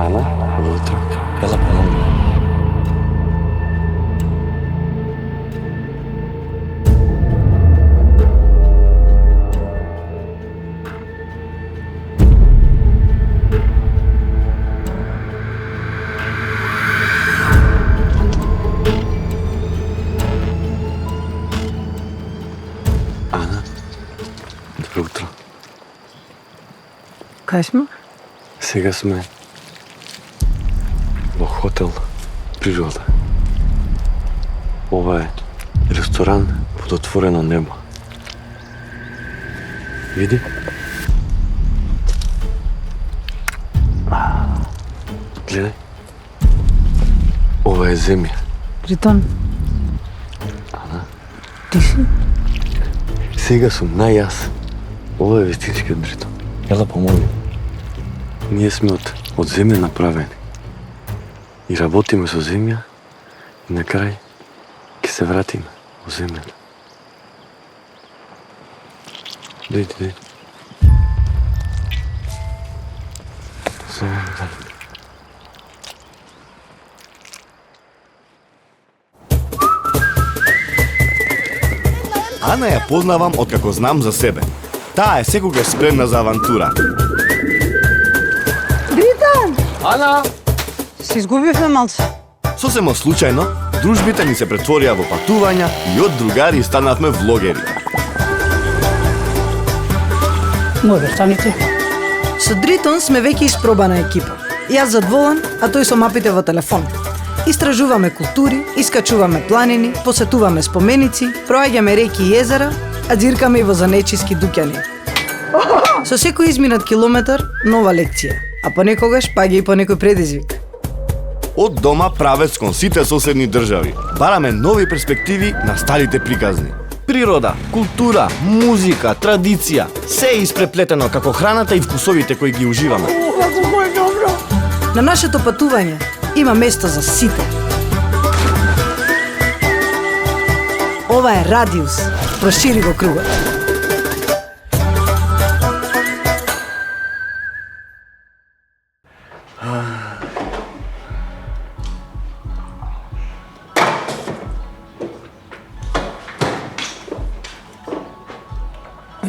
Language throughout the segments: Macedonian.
Ана, добро утро. Ела помогни. Ана, добро утро. Кај сме? Сега сме во хотел Природа. Ова е ресторан под отворено небо. Види? Гледај. Ова е земја. Ритон, Ана, ти си? сега сум најас. Ова е вистинскиот Бритон. Ела помогни. Ние сме од земја направени. И работиме со земја и на крај ќе се вратиме во земјата. Дојди, дојди. Само да. Ана ја познавам откако знам за себе. Таа е секогаш спремна за авантура. Ритон! Ана! Се изгубивме малце. Сосема случајно, дружбите ни се претворија во патувања и од другари станавме влогери. Моје станите. Со Дритон сме веќе испробана екипа. Јас за двоан, а тој со мапите во телефон. Истражуваме култури, искачуваме планини, посетуваме споменици, проаѓаме реки и езера, а џиркаме и во занечиски дуќани. Со секој изминат километар, нова лекција, а понекогаш паѓа и по некој предизвик. Од дома правец кон сите соседни држави. Бараме нови перспективи на старите приказни. Природа, култура, музика, традиција, се е испреплетено како храната и вкусовите кои ги уживаме. На нашето патување има место за сите. Ова е Радиус. Прошири го кругот.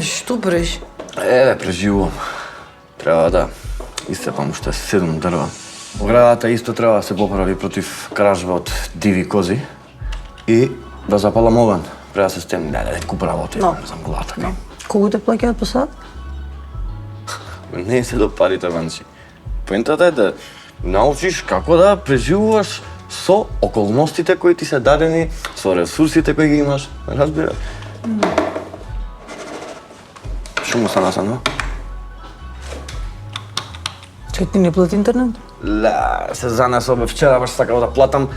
Што правиш? Преживувам. Треба да исцепам уште 7 дрва. Оградата исто треба да се поправи против кражба од диви кози и да запалам оган. Треба да се стемни. Не, купа работи. Но. Не знам голата. No. Колку те плаќаат по сат? Не се до парите, Ванчи. Поентата е да научиш како да преживуваш со околностите кои ти се дадени, со ресурсите кои ги имаш. Разбираш? Што му стана сано? Чекай, ти не плати интернет? Се занесо бе вчера, баш сакав да платам.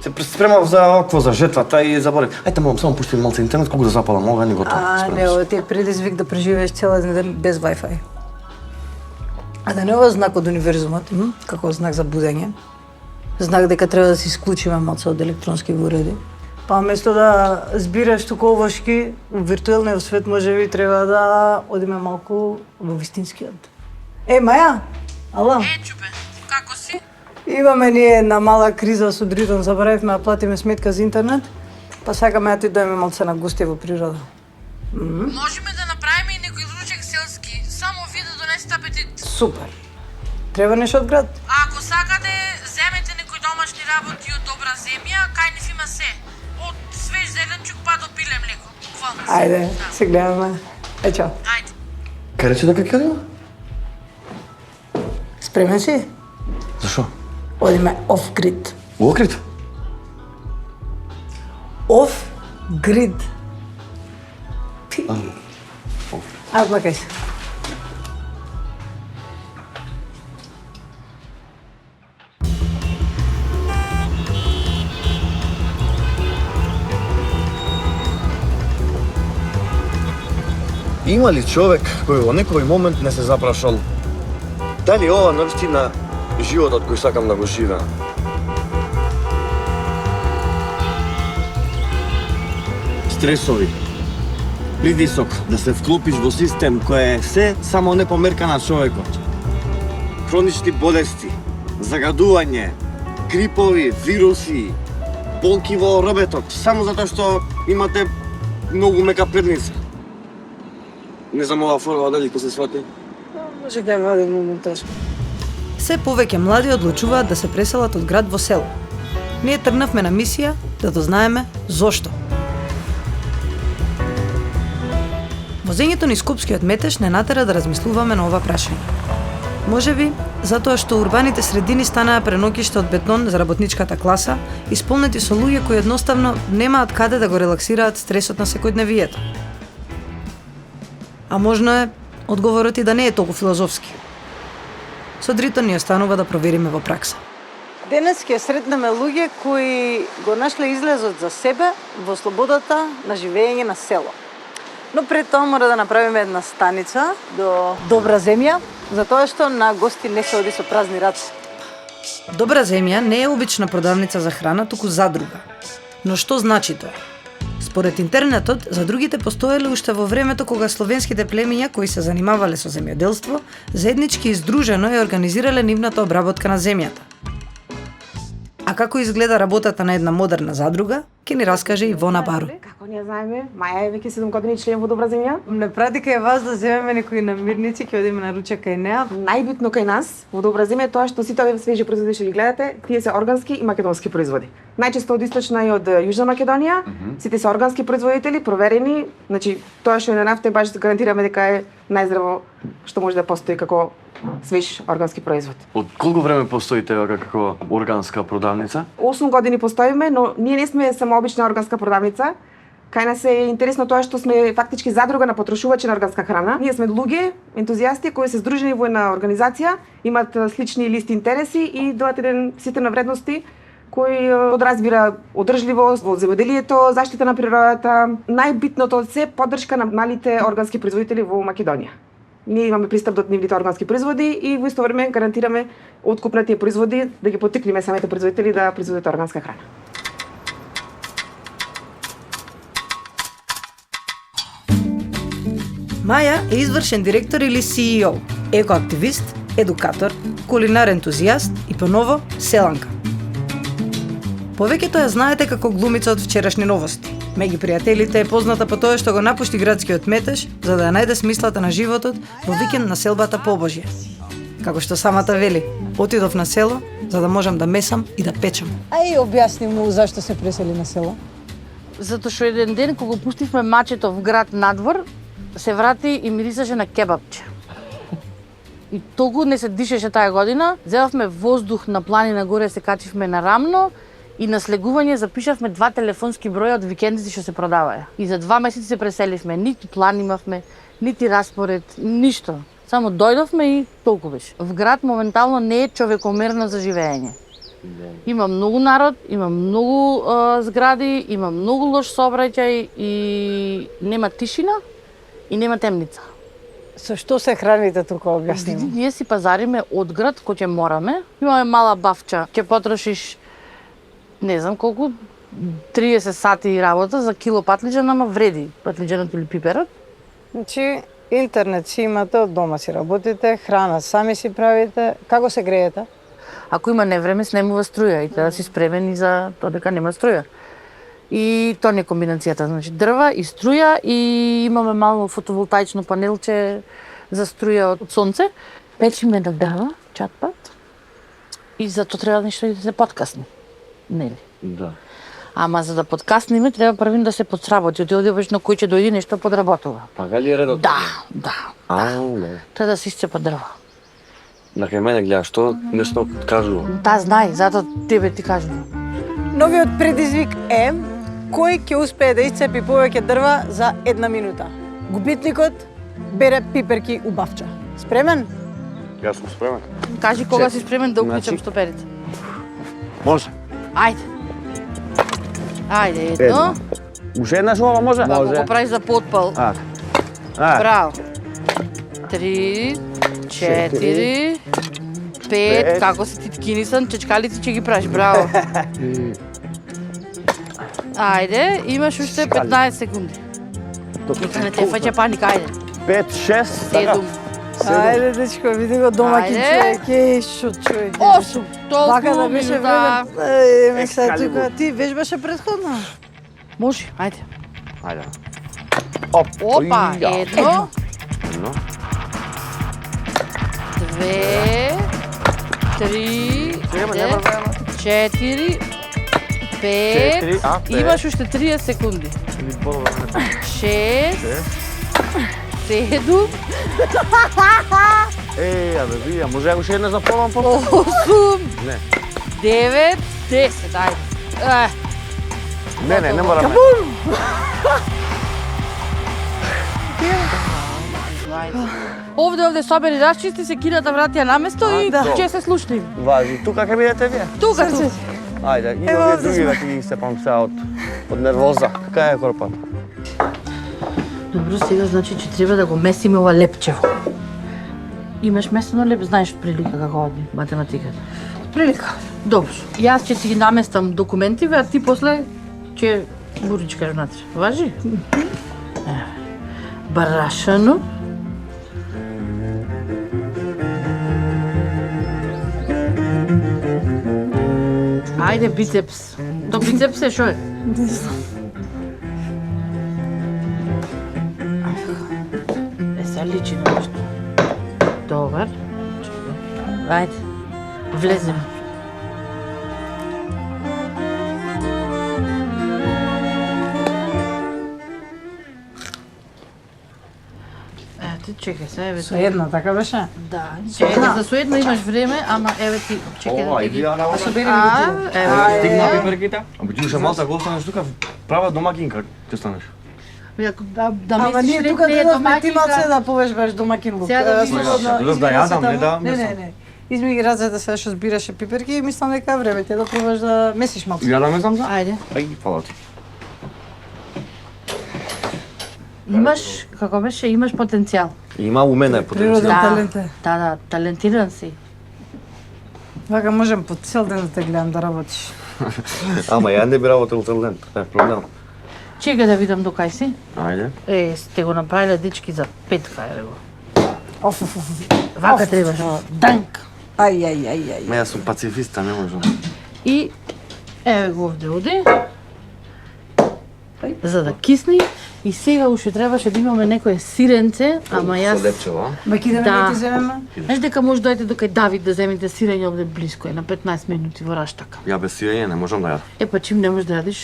Се спремав за окво, за жетвата и заборев. Ајте, молам, само пушти малце интернет, колку да запалам оган и готово. Не, ова ти е предизвик да преживееш цела ден без Wi-Fi. А да не ова знак од универзумот, како знак за будење. Знак дека треба да се исклучиме малце од електронски уреди. Па место да збираш туковашки, во виртуелниот свет можеби треба да одиме малку во вистинскиот. Маја! Ала? Чупе, како си? Имаме ние една мала криза со Дритон, заборавивме да платиме сметка за интернет, па сакаме да ти дојме малце на гости во природа. Можеме да направиме и некој ручек селски, само ви да донесете апетит. Супер! Треба нешто од град? А ако сакате, земете некои домашни работи од добра земја, кај нив има се. Од свеж зеленчук па до пиле млеко. Буквално се. Ајде, се гледаме. Чао. Ајде. Кај рече дека ќе одиме? Спремен си? Зашо? Одиме off-grid. У Окрит? Off-grid. Аз макај се. Има ли човек кој во некој момент не се запрашал дали ова навистина животот кој сакам да го живеам? Стресови, притисок да се вклопиш во систем кој е се само не померка на човекот. хронични болести, загадување, грипови, вируси, болки во робетот, само затоа што имате многу мека предница. Не знам ова форма дали ќе се свати. Може да има да монтаж. Се повеќе млади одлучуваат да се преселат од град во село. Ние тргнавме на мисија да дознаеме зошто. Возењето низ Скопскиот метеж не натера да размислуваме на ова прашање. Можеби затоа што урбаните средини станаа преноќиште од бетон за работничката класа, исполнети со луѓе кои едноставно немаат каде да го релаксираат стресот на секојдневието. А можно е одговорот и да не е толку филозофски. Со Дритон ни останува да провериме во пракса. Денес ќе сретнеме луѓе кои го нашле излезот за себе во слободата на живење на село. Но пред тоа мора да направиме една станица до Добра земја, затоа што на гости не се оди со празни раци. Добра земја не е обична продавница за храна, туку задруга. Но што значи тоа? Според интернетот, задругите постоеле уште во времето кога словенските племиња кои се занимавале со земјоделство, заеднички и здружено ја организирале нивната обработка на земјата. А како изгледа работата на една модерна задруга, ќе ни раскаже Ивона Бару. Како ние знаеме, Маја е веќе 7 години член во Добра земја. Не прати кај вас да земеме некои намирници, ќе одиме на ручек кај неа. Најбитно кај нас во Добра земја е тоа што сите овие свежи производи што ги гледате, тие се органски и македонски производи. Најчесто од источна и од Јужна Македонија, сите се органски производители, проверени, значи тоа што е на нафта баш гарантираме дека е најздраво што може да постои како свеж органски производ. Од колку време постои тева како органска продавница? 8 години постоиме, но ние не сме само обична органска продавница. Кај нас е интересно тоа што сме фактички задруга на потрошувачи на органска храна. Ние сме луѓе, ентузијасти кои се здружени во една организација, имаат слични или исти интереси и делат еден систем на вредности кој подразбира одржливост во земјоделието, заштита на природата, најбитното од се поддршка на малите органски производители во Македонија. Ние имаме пристап до нивните органски производи и во исто време гарантираме откуп на тие производи да ги поттикнеме самите производители да произведат органска храна. Маја е извршен директор или CEO, екоактивист, едукатор, кулинар ентузијаст и поново селанка. Повеќето ја знаете како глумица од вчерашни новости. Меѓу пријателите е позната по тоа што го напушти градскиот метеж за да ја најде смислата на животот во викенд на селбата Побожје. Како што самата вели, отидов на село за да можам да месам и да печам. Ај објасни му зашто се пресели на село. Затоа што еден ден кога пустивме мачето в град надвор, се врати и мирисаше на кебапче. И толку не се дишеше таа година, зедовме воздух на планина горе, се качивме на рамно и на слегување запишавме 2 телефонски броја од викендите што се продаваја. И за 2 месеци се преселивме, нити план имавме, нити распоред, ништо. Само дојдовме и толку беше. В град моментално не е човекомерно за живење. Има многу народ, има многу згради, има многу лош сообраќај и нема тишина и нема темница. Со што се храните тука, објасни му. Ние си пазариме од град кој ќе мораме. Имаме мала бавча, ќе потрошиш не знам колку 30 сати работа за кило патлиџан, ама вреди патлиџанот или пиперот. Значи, интернет си имате, од дома си работите, храна сами си правите, како се греете? Ако има невреме, снемува струја и треба да си спремени за тоа дека нема струја. И тоа не е комбинацијата, значи дрва и струја и имаме мало фотоволтаично панелче за струја од сонце. Печиме на дрва, чатпат. И за тоа треба нешто да се подкасни. Нели? Да. Ама за да подкасниме треба првин да се подсработи. Ти одиш на кој ќе дојде нешто подработува. Така ли е редот? Да, да. Не. Треба да се исцепа дрва. На кај мене гледаш, што не сме кажувам. Да, знај, затоа тебе ти кажувам. Новиот предизвик е кој ќе успее да исцепи повеќе дрва за 1 минута. Губитникот бере пиперки у бавча. Спремен? Јас сум спремен. Кажи кога си спремен да уклучам стоперица. Може. Ајде. Ајде, едно. Уште една шова може? Да, го правиш за подпал. Браво. 3, 4, 5, како си ти ткинисан, чечкалици ќе ги правиш, браво. Ајде, имаш уште 15 секунди. Нека не те фаќа паника, ајде. 5, 6, 7, Ајде, дечко, види го домаќин Ајде. човек, што човек. 8, Вака толку да беше минута. време. Ме сега тука, ти вежбаше предходно. Може, ајде. Ајде. Опа, едно, Едно. 2, 3, 4, 5, имаш уште 30 секунди. 6, 7, Абе, види, може уште една за полам по? 8, Не. 9, 10, ајде. Не мораме. Овде собери, расчисти се, кината вратија на место и да. ќе се слушнем. Важи, тука ќе бидете вие? Тука. Ајде, и Ево, овие овде други сме. да ти ги сепам сега од нервоза. Кај е корпа? Добро, сега значи че треба да го месиме ова лепчево. Имаш месено леп, знаеш прилика како оди математиката. Прилика. Добро. Јас ќе ти ги наместам документиве, а ти после ќе буричкаш внатре. Важи? Барашано. Ајде, бицепс. То бицепс е шо е? Не знам. Се личи на нешто. Добар. Ајде, влезем. Ти чекај се, еве. Со една, така беше? Да, чекај, за со една имаш време, ама еве ти чекај да ти ги. Еве. Стигна пиперките? Абе ти уште малта го останеш тука, права домакинка ќе станеш. Да Ама мислиш ние тука не е додовме ти малце домакинка. да повежбаш домакин лук. Сега да видиш. Плюс да јадам, не да Не, месам. не. Изми ги разете се што збираше пиперки и мислам дека е време ти да пробаш да месиш малце. Ја да месам за? Ајде. Ај, фала ти. Имаш, како беше, имаш потенцијал. Има у мене Природен потенцијал. талент е. Да, талентиран си. Вака можем по цел ден да те гледам да работиш. Ама ја не би работел цел ден, тоа е проблем. Чекај да видам докај си. Ајде. Сте го направиле дечки за петка, еве го. Оф. Вака требаш. Данк. Ај. Ма јас сум пацифиста, не можам. И еве го овде. За да кисни. И сега уште требаше да имаме некое сиренце, ама јас... Со лепчево, Маки да Да. не ти земеме? Знаеш дека може дојдете докај Давид да земите сирење овде близко е, на 15 минути во Раштака. ја без сирење не можам да јадам. Е, па чим не можеш да јадиш...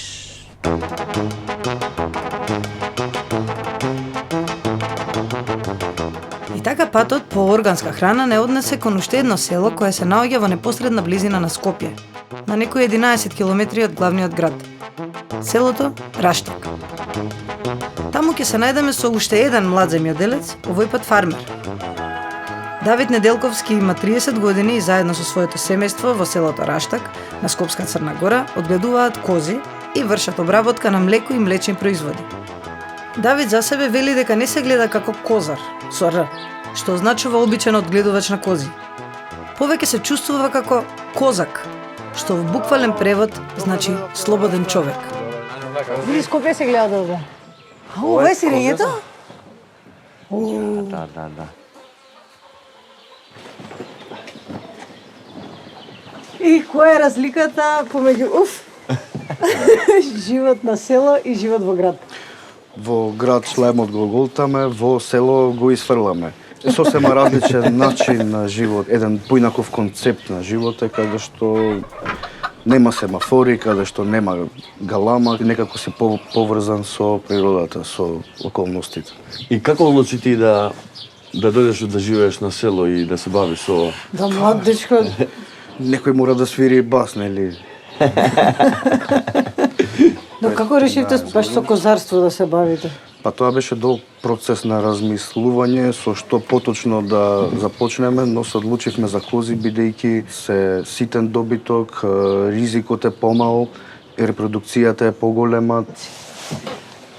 И така патот по органска храна не однесе кон уште едно село кое се наоѓа во непосредна близина на Скопје, на некои 11 километри од главниот град. Селото Раштак. Таму ќе се најдеме со уште еден млад земјоделец, овој пат фармер. Давид Неделковски има 30 години и заедно со своето семејство во селото Раштак, на Скопска Црна Гора, одгледуваат кози и вршат обработка на млеко и млечни производи. Давид за себе вели дека не се гледа како козар, со Р, што означува обичен одгледувач на кози. Повеќе се чувствува како козак, што во буквален превод значи слободен човек. Види Скопје се гледа добро. А ова е сирењето? Да. И која е разликата помеѓу живот на село и живот во град? Во град шлемот го голтаме, во село го изфрламе. Сосема различен начин на живот, еден поинаков концепт на живот е каде што нема семафори, каде што нема галама, некако си поврзан со природата, со околностите. И како одлучи ти да дојдеш да живееш на село и да се бавиш со ова? Да, млад дечко. Некој мора да свири бас, нели? Но како решивте баш со козарство да се бавите? Па тоа беше долг процес на размислување со што поточно да започнеме, но се одлучивме за кози бидејќи се ситен добиток, ризикот е помал, репродукцијата е поголема.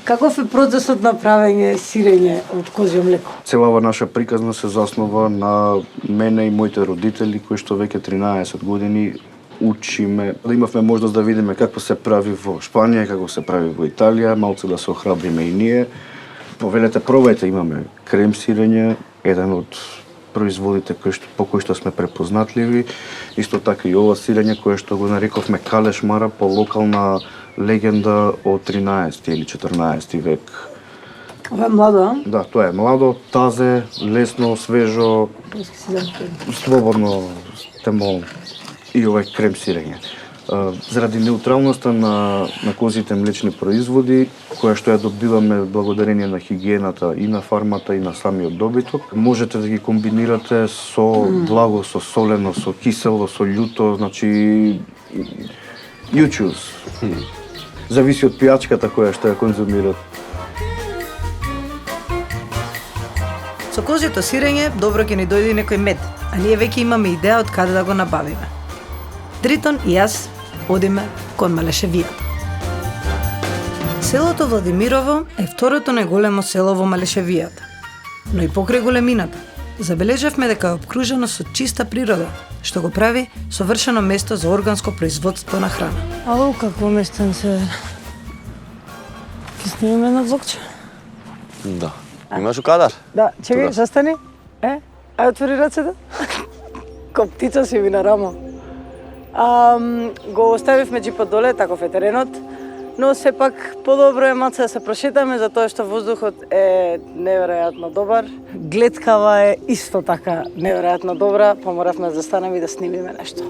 Каков е процесот на правење сирење од козјо млеко? Целава наша приказна се заснова на мене и моите родители кои што веќе 13 години учиме, да имавме можност да видиме како се прави во Шпанија, како се прави во Италија, малку да се охрабриме и ние. Повелете, пробајте, имаме крем сирење, еден од производите по кои што сме препознатливи. Исто така и ова сирење кое што го нарековме калеш мара по локална легенда од 13 или 14 век. Ова е младо, а? Да, тоа е младо, тазе, лесно, свежо, слободно темо и ова е крем сирење. Заради неутралноста на козите млечни производи, која што ја добиваме благодарение на хигиената и на фармата и на самиот добиток, можете да ги комбинирате со благо, со солено, со кисело, со љуто, значи you choose. Зависи од пијачката која што ја конзумират. Со козјото сирење добро ќе ни дојде некој мед, а ние веќе имаме идеја од каде да го набавиме. Дритон и јас одиме кон Малешевијата. Селото Владимирово е второто најголемо село во Малешевијата, но и покрај големината забележавме дека е обкружено со чиста природа, што го прави совршено место за органско производство на храна. Ау, какво местенце. Ќе снимаме на влогче? Да. Имаш у кадар? Да, чекај, Туда. застани. Ај отвори рацете. Ко птица си ви на рамо. Го оставивме джипот доле, таков е теренот, но сепак подобро е маца да се прошетаме, затоа што воздухот е неверојатно добар. Гледкава е исто така неверојатно добра, поморавме да застанеме и да снимиме нешто.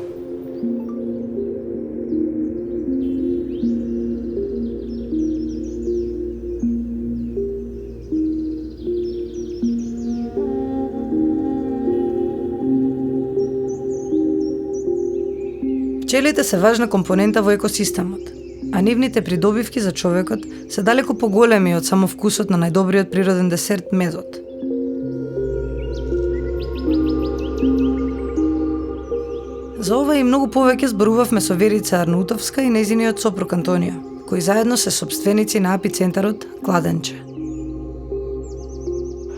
Пчелите се важна компонента во екосистемот, а нивните придобивки за човекот се далеку поголеми од само вкусот на најдобриот природен десерт медот. За ова и многу повеќе зборувавме со Верица Арнаутовска и нејзиниот сопруг Антонио, кои заедно се сопственици на апицентарот Кладенче.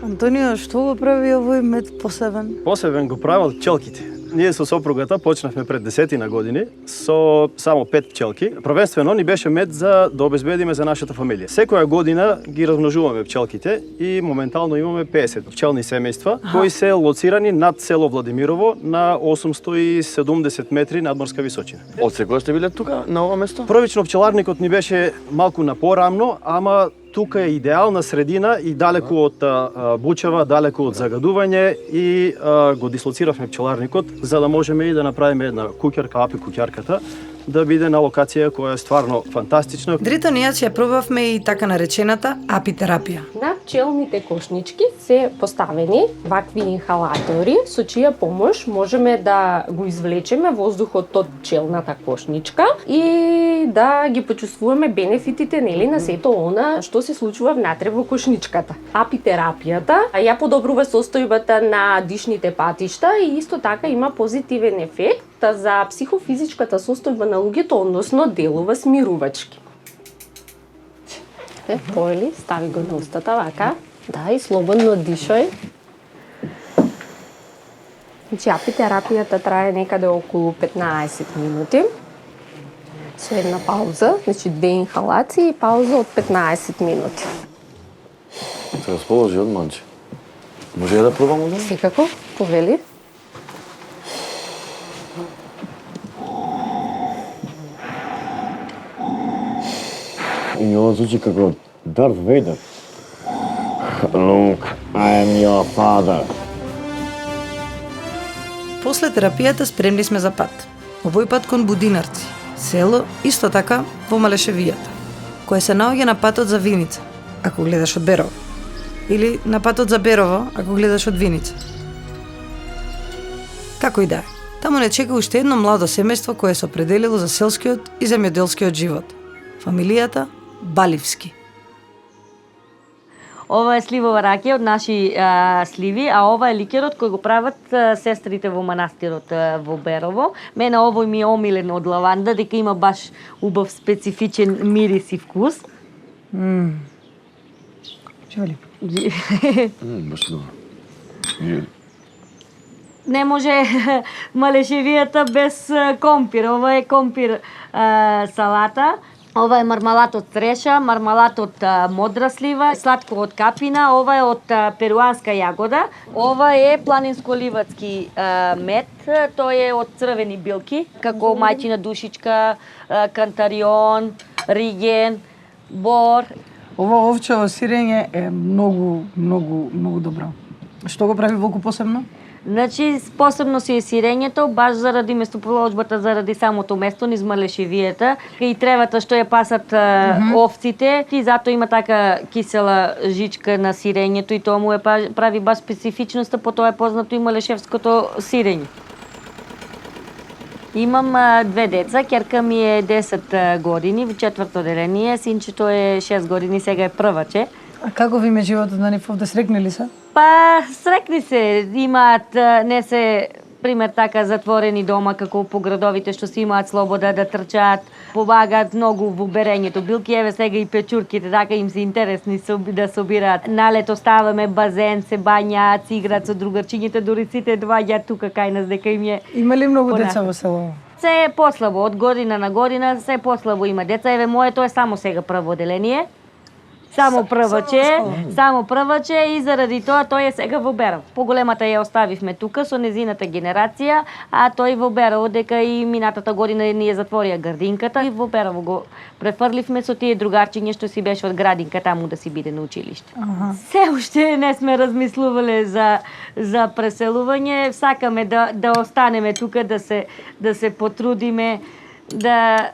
Антонио, што го прави овој мед посебен? Посебен го правел пчелките. Ние со сопругата почнавме пред 10 години со само 5 пчелки. Првенствено ни беше мед за да обезбедиме за нашата фамилија. Секоја година ги размножуваме пчелките и моментално имаме 50 пчелни семејства кои се лоцирани над село Владимирово на 870 метри надморска височина. Од секоја сте биле тука на ова место? Првично пчеларникот ни беше малку на порамно, ама тука е идеална средина и далеку од бучава, далеку од загадување и го дислоциравме пчеларникот за да можеме и да направиме една куќарка, апи куќарката, да биде на локација која е стварно фантастична. Дритон и јас ја пробавме и така наречената апитерапија. На пчелните кошнички се поставени вакви инхалатори со чија помош можеме да го извлечеме воздухот од пчелната кошничка и да ги почувствуваме бенефитите нели на сето она што се случува внатре во кошничката. Апитерапијата ја подобрува состојбата на дишните патишта и исто така има позитивен ефект за психофизичката состојба на луѓето, односно делува смирувачки. Поели, стави го на устата вака. Да, и слободно дишај. Значи, апитерапијата трае некаде околу 15 минути. Со една пауза, значи 2 инхалации и пауза од 15 минути. Се расположи од манче. Може да пробам одма? Секако, повели. И ова звучи како Дарт Вейдер. Luke, I am your father. После терапијата спремни сме за пат. Овој пат кон Будинарци, село исто така во Малешевијата, кое се наоѓа на патот за Виница, ако гледаш од Берово, или на патот за Берово, ако гледаш од Виница. Како и да е, таму не чека уште едно младо семејство кое се определило за селскиот и земјоделскиот живот. Фамилијата Баливски. Ова е сливова ракија од наши сливи, а ова е ликерот кој го прават сестрите во манастирот во Берово. Мене овој ми е омилен од лаванда, дека има баш убав специфичен мирис и вкус. Чоли. Баш добро. Не може Малешевијата без компир. Ова е компир салата Ова е мармалат од треша, мармалат од модра слива, сладко од капина, ова е од перуанска јагода. Ова е планинско-ливадски мед, тој е од црвени билки, како мајчина душичка, кантарион, риген, бор. Ова овчево сирење е многу добро. Што го прави волку посебно? Значи, посебно си е сирењето, баш заради местоположбата, заради самото место низ Малешевијата и тревата што ја пасат овците, и затоа има така кисела жичка на сирењето и тоа му е прави баш специфичноста, по тоа е познато и малешевското сирење. Имам две деца, ќерка ми е 10 години, во 4-то деление, синчето е 6 години, сега е прваче. А како ви ме животот на нив овде, срекнали се? Па, срекни се, имаат, не се, пример така, затворени дома, како по градовите, што си имаат слобода да трчаат, помагаат многу во берењето билки, еве сега и печурките, така им се интересни да собираат. Налето ставаме базен, се бањаат, си играат со другарчињите, дури сите доаѓаат тука кај нас, дека им е... Има ли многу деца во село? Се е послабо, од година на година се послабо има деца, еве моето е само сега прво оделение. Само прваче и заради тоа тој е сега во Берово. Поголемата ја оставивме тука со незината генерација, а тој во Берово, дека и минатата година ни ја затворија градинката и во Берово го префрливме со тие другарчиња што си беше од градинка таму да си биде на училиште. Се уште не сме размислувале за преселување, сакаме да останеме тука, да се потрудиме, да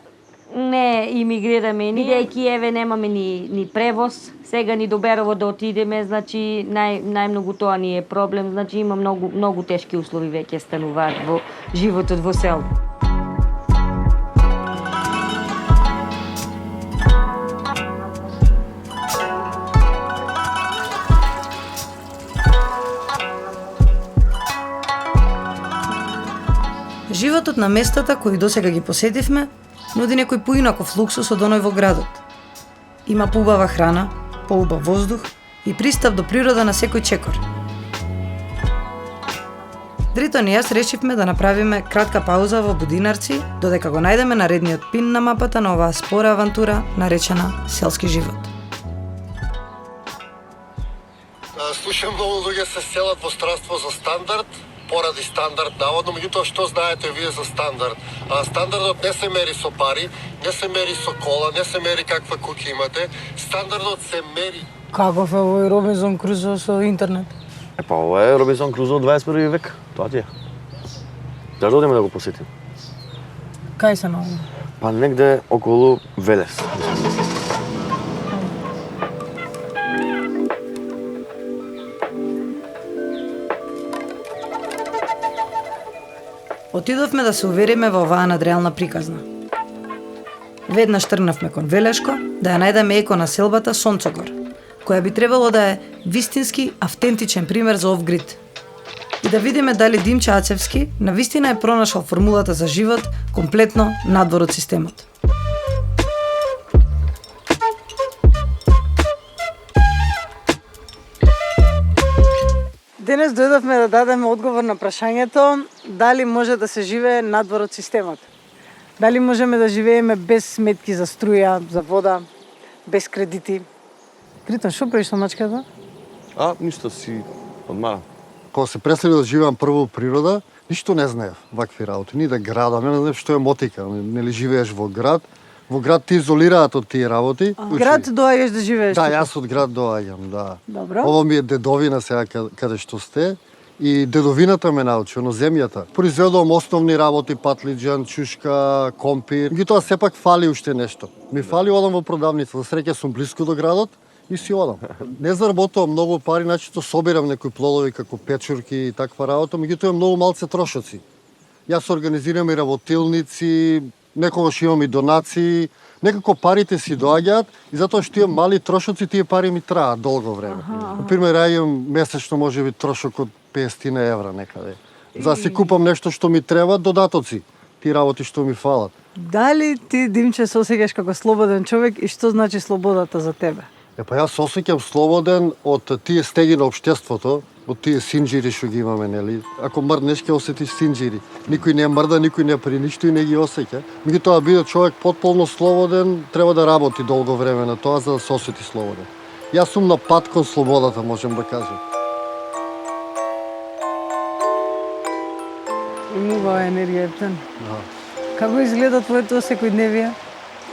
не имигрираме, бидејќи еве немаме ни превоз, сега ни до Берово да отидеме, значи најмногу тоа ни е проблем, значи има многу тешки услови веќе стануваат во животот во село. Животот на местата кои досега ги посетивме нуди некој поинаков луксус од оној во градот. Има поубава храна, поубав воздух и пристап до природа на секој чекор. Дритон и јас решивме да направиме кратка пауза во Будинарци, додека го најдеме наредниот пин на мапата на оваа спора авантура наречена селски живот. Слушам многу луѓе се селат во странство за стандард, поради стандард наводно, меѓутоа што знаете вие за стандард? Стандардот не се мери со пари, не се мери со кола, не се мери каква куќа имате. Стандардот се мери. Каков е овој Робинзон Крузо со интернет? Па ова е Робинзон Крузо од 21 век, тоа ти е. Зашто одиме да го посетим? Кај се наоѓа? Па негде околу Велес. Отидовме да се увериме во оваа надреална приказна. Веднаш тргнавме кон Велешко да ја најдеме еко населбата Сонцогор, која би требало да е вистински автентичен пример за оф-грид. И да видиме дали Димче Ацевски навистина е пронашал формулата за живот комплетно надвор од системот. Денес дојдовме да дадеме одговор на прашањето дали може да се живее надвор од системот. Дали можеме да живееме без сметки за струја, за вода, без кредити. Критон, што правиш со мачката? Ништо си одмарам. Кога се преселив да живеам прво во природа, ништо не знаев вакви работи, ни да градам, не знаев што е мотика, нели живееш во град. Во град ти изолираат од тие работи. Град доаѓаш да живееш? Да, јас од град доаѓам, да. Добро. Ово ми е дедовина сега каде што сте. И дедовината ме научи, оно земјата. Произведувам основни работи, патлиџан, чушка, компир. Меѓутоа сепак фали уште нешто. Ми фали, одам во продавница. За среќа сум блиску до градот и си одам. Не заработувам многу пари, значи собирам некои плодови како печурки и таква работа, меѓутоа многу малце трошоци. Јас организирам и работилници, некогаш имам и донации, некако парите си доаѓаат и затоа што имам мали трошоци, тие пари ми траат долго време. Например, ја имам месечно можеби трошок од 500 евра некаде. За да си купам нешто што ми треба, додатоци, тие работи што ми фалат. Дали ти, Димче, се осеќаш како слободен човек и што значи слободата за тебе? Па јас се осеќам слободен од тие стеги на општеството, од тие синџири што ги имаме, нели? Ако мрднеш ќе осетиш синџири. Никој не мрда, никој не при ништо и не ги осеќа. Меѓутоа, биде човек потполно слободен, треба да работи долго време на тоа за да се осети слободен. Јас сум на пат кон слободата, можем да кажем. Убава енергија, Ептен. Како изгледа твоето секојдневие?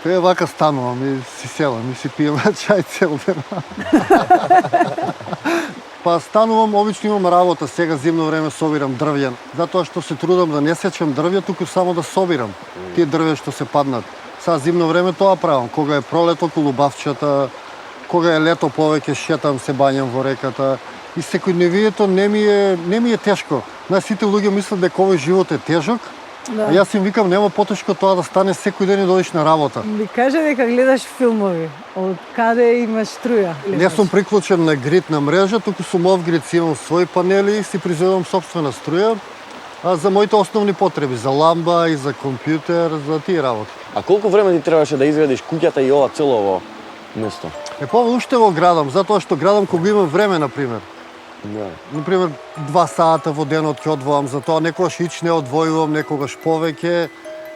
Тоа вака станувам и си селам и си пием чај цел ден. Па станувам, обично имам работа, сега зимно време собирам дрвја, затоа што се трудам да не сечам дрвја, туку само да собирам тие дрвја што се паднат. Сега зимно време тоа правам, кога е пролет околу бавчата, кога е лето повеќе шетам, се бањам во реката. И секојдневието не ми е тешко. Сите луѓе мислат дека овој живот е тежок, а јас им викам нема потешко тоа да стане секој ден и да одиш на работа. Ми кажа дека гледаш филмови. Од каде имаш струја? Не сум приклучен на грид на мрежа, туку сум оф-грид, си имам своји панели и си произведувам собствена струја. А за моите основни потреби, за ламба и за компјутер, за тие работи. А колку време ти требаше да изградиш куќата и ова цело место? Уште го градам, затоа што градам кога имам време, например. Да. Например, 2 сата во денот ќе одвоам, за тоа некогаш ич не одвојувам, некогаш повеќе.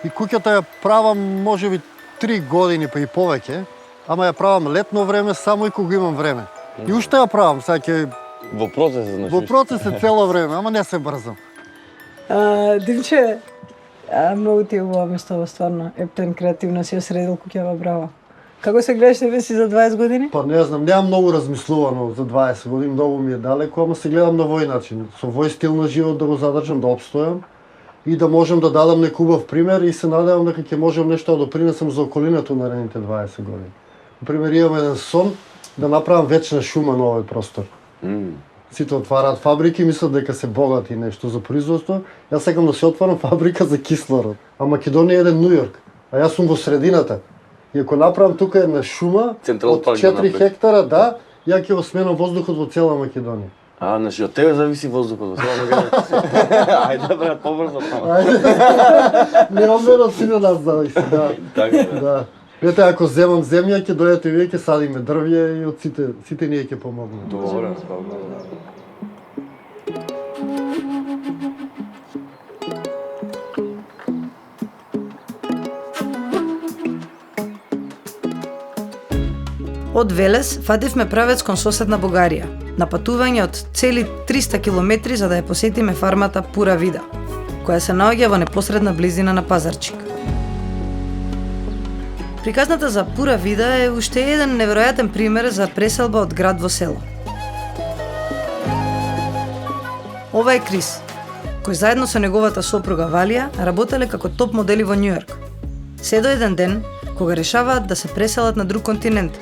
И куќата ја правам можеби 3 години па и повеќе, ама ја правам летно време само и кога имам време. И уште ја правам, сега ќе Во процес, значи. во процес е цело време, ама не се брзам. Димче, многу ти е убаво место, стварно. Ептен креативно си ја средил куќава брава. Како се гледаш тебе си за 20 години? Па не знам, немам многу размислувано за 20 години, многу ми е далеко, ама се гледам на вој начин. Со вој стил на живот да го задржам, да обстојам и да можам да дадам некој убав пример и се надевам дека ќе можам нешто да допринесам за околината наредните 20 години. Например, имам еден сон да направам вечна шума на овој простор. Сите отвараат фабрики, мислат дека се богати нешто за производство. Јас сакам да се отварам фабрика за кислород. А Македонија е еден Њујорк, а јас сум во средината. И ако направам тука една шума од 4 хектара, да, ја ќе го сменам воздухот во цела Македонија. Значи од тебе зависи воздухот во цела Македонија. Ајде брат, побрзо само. Не од мене, од сите нас зависи, да. Така да. Ете, ако земам земја, ќе дојдете вие, ќе садиме дрвја и од сите ние ќе помогнеме. Добро, Од Велес фативме правец кон соседна Бугарија, на патување од цели 300 километри за да ја посетиме фармата Пура Вида, која се наоѓа во непосредна близина на Пазарчик. Приказната за Пура Вида е уште еден неверојатен пример за преселба од град во село. Ова е Крис, кој заедно со неговата сопруга Валија работеле како топ модели во Њујорк. Се до еден ден, кога решаваат да се преселат на друг континент.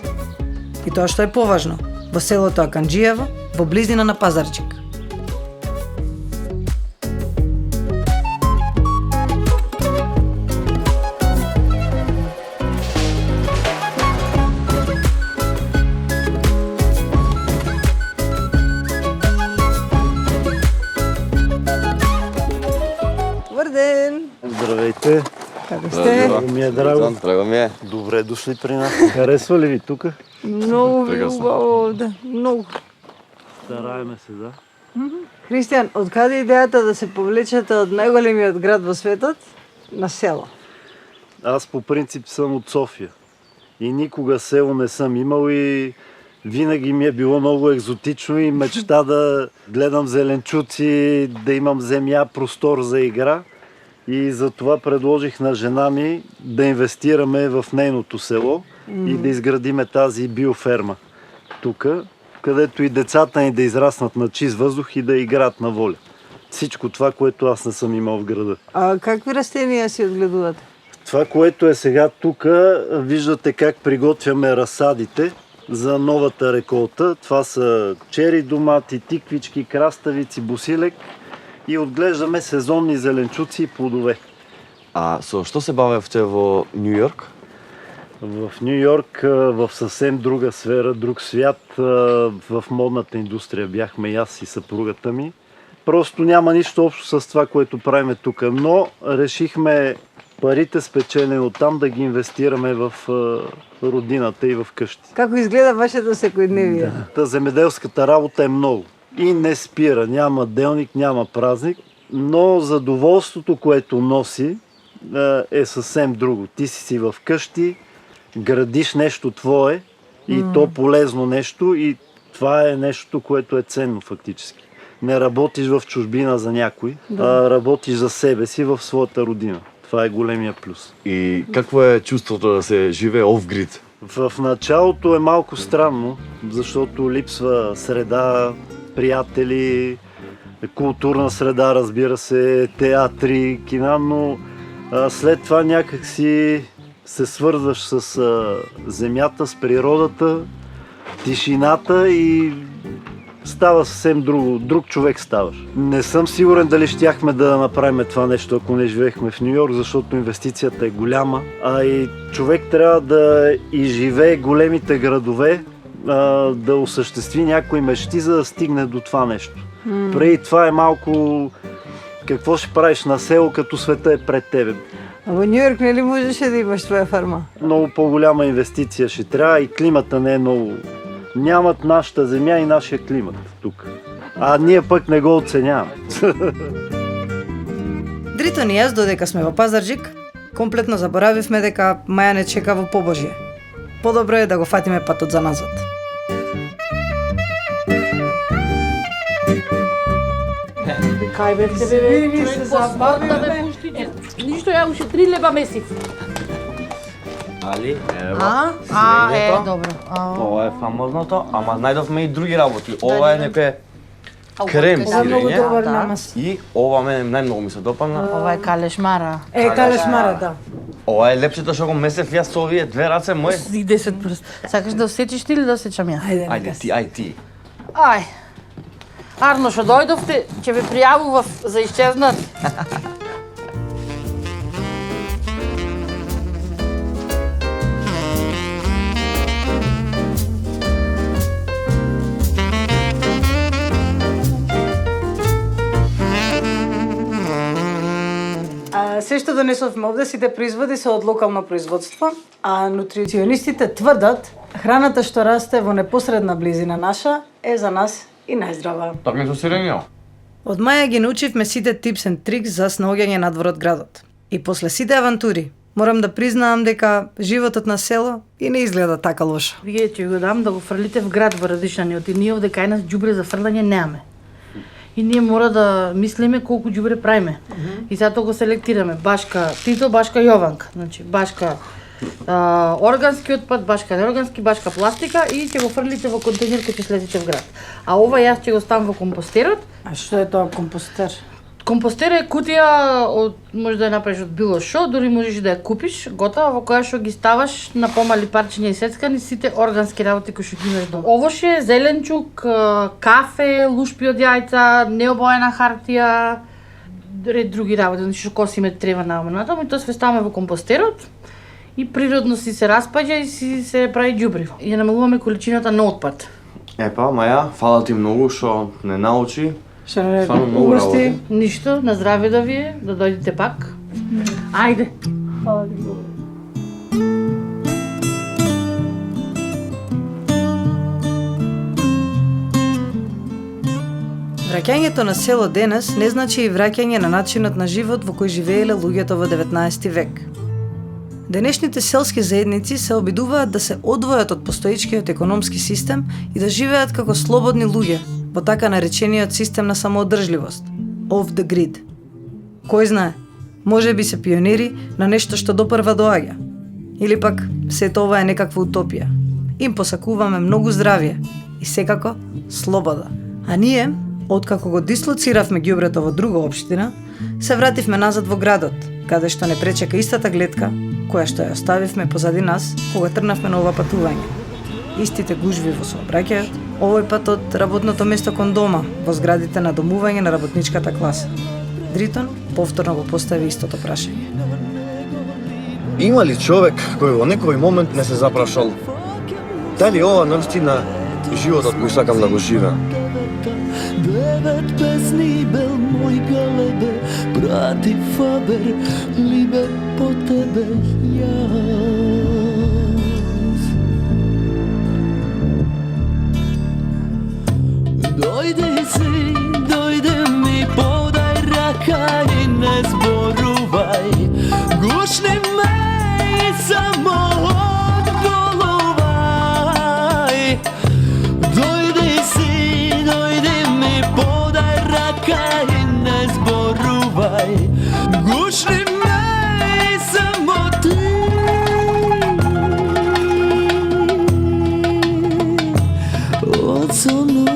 И тоа што е поважно, во селото Аканџиево, во близина на Пазарчик. Добар ден! Здравейте. Како сте? Много ми е драго. Драго ми е. Добре дошли при нас. Харесва ли ви тука? Многу ви убаво овде, многу. Стараеме се, да. Христијан, од каде идејата да се повлечете од најголемиот град во светот на село? Аз по принцип съм от София и никога село не съм имал и винаги ми е било много екзотично и мечта да гледам зеленчуци, да имам земя, простор за игра. И затова предложих на жена ми да инвестираме в нейното село и да изградиме тази биоферма тук, където и децата ни да израснат на чист въздух и да играят на воля. Всичко това, което аз не съм имал в града. А какви растения си отгледувате? Това, което е сега тук, виждате как приготвяме разсадите за новата реколта. Това са чери домати, тиквички, краставици, босилек и отглеждаме сезонни зеленчуци и плодове. А со што се бавевте во Њујорк? В Њујорк в съвсем друга сфера, друг свят, в модната индустрия бяхме и аз и съпругата ми. Просто няма нищо общо с това, което правиме тук, но решихме парите спечелени оттам да ги инвестираме в родината и в къщи. Како изгледа вашето секојдневие? Та земеделската работа е много. и не спира. Няма делник, няма празник, но задоволството, което носи, е съвсем друго. Ти си в къщи, градиш нещо твое и то полезно нещо и това е нещо, което е ценно фактически. Не работиш в чужбина за някой, а работиш за себе си в своята родина. Това е големия плюс. И какво е чувството да се живее off-grid? В началото е малко странно, защото липсва среда, приятели, културна среда, разбира се, театри, кина, но след това някак си се свързваш с земята, с природата, тишината и става съвсем друг човек ставаш. Не съм сигурен дали щяхме да направим това нещо, ако не живеехме в Ню Йорк, защото инвестицията е голяма, а и човек трябва да изживее големите градове, да осъществи някои мечти, за да стигне до това нещо. Преди това е малко какво ще правиш на село, като света е пред тебе. А во Нью Йорк не ли можеше да имаш твоя фарма? Много по-голяма инвестиция ще трябва и климата не е много. Нямат нашата земя и нашия климат тук. А ние пък не го оценяваме. Дритон и јас, додека сме во Пазарджик, комплетно заборавивме дека Маја не чека во побожие. Подобро е да го фатиме патот за назад. Кај бе тебе, бе, се забавиме. Ништо, ја уште 3 лева месец. Али, ево. Добро. Ова е фамозното, ама најдовме и други работи. Ова е некој крем Ова е многу сирење добар намаз. и ова мене најмногу ми се допадна. Ова е калешмара. Калешмара, да. Ова е лепшето што го месев јас со овие две раце мои. И 10 прст. Сакаш да осетиш ти или да осечам ја? Ајде ти. Ај. Арно, што дојдовте, ќе ве пријавував за исчезнат. Се што донесовме овде, сите производи се од локално производство, а нутриционистите тврдат храната што расте во непосредна близина наша е за нас и најздрава. Така со сирење. Од Маја ги научивме сите tips and tricks за снаоѓање надвор од градот. И после сите авантури, морам да признаам дека животот на село и не изгледа така лошо. Вие ќе го дам да го фрлите в град во Радишаниот и ние овде кај нас џубре за фрлање немаме. И ние мора да мислиме колку џубре правиме. И затоа го селектираме. Башка Тито, башка Јованка. Значи башка органски отпад, башка неоргански, башка пластика и ќе го фрлите во контейнер кога ќе слезете в град. А ова јас ќе го ставам во компостерот. А што е тоа компостер? Компостер е кутија од може да ја направиш од било што, дури можеш да ја купиш готова во која што ги ставаш на помали парчиња и сецкани сите органски работи кои што ги имаш дома. Овоше, зеленчук, кафе, лушпи од јајца, необоена хартија, ред други работи, значи што косиме трева натаму и тоа све ставаме во компостерот и природно си се распаѓа и си се прави џубриво. И ја намалуваме количината на отпад. Епа, Маја, фала ти многу што не научи. Што не Стварно многу угости? работи. Ништо, на здраве да ви е, да дојдете пак. Ајде. Фала ти Богу. Враќањето на село денес не значи и враќање на начинот на живот во кој живееле луѓето во 19 век. Денешните селски заедници се обидуваат да се одвојат од постоечкиот економски систем и да живеат како слободни луѓе во така наречениот систем на самоодржливост – off the grid. Кој знае, може би се пионери на нешто што допрва доаѓа. Или пак, сето ова е некаква утопија. Им посакуваме многу здравје и секако слобода. А ние, откако го дислоциравме ѓубрето во друга општина, се вративме назад во градот, каде што не пречека истата гледка која што ја оставивме позади нас кога тргнавме на ова патување. Истите гужви во сообраќајот, овој пат од работното место кон дома, во зградите на домување на работничката класа. Дритон повторно го постави истото прашање. Има ли човек кој во некој момент не се запрашал дали ова навистина животот кој сакам да го живеам? 9 песни бел мој галебе, прати фабер, либе по тебе јас. Дојде Поцелувай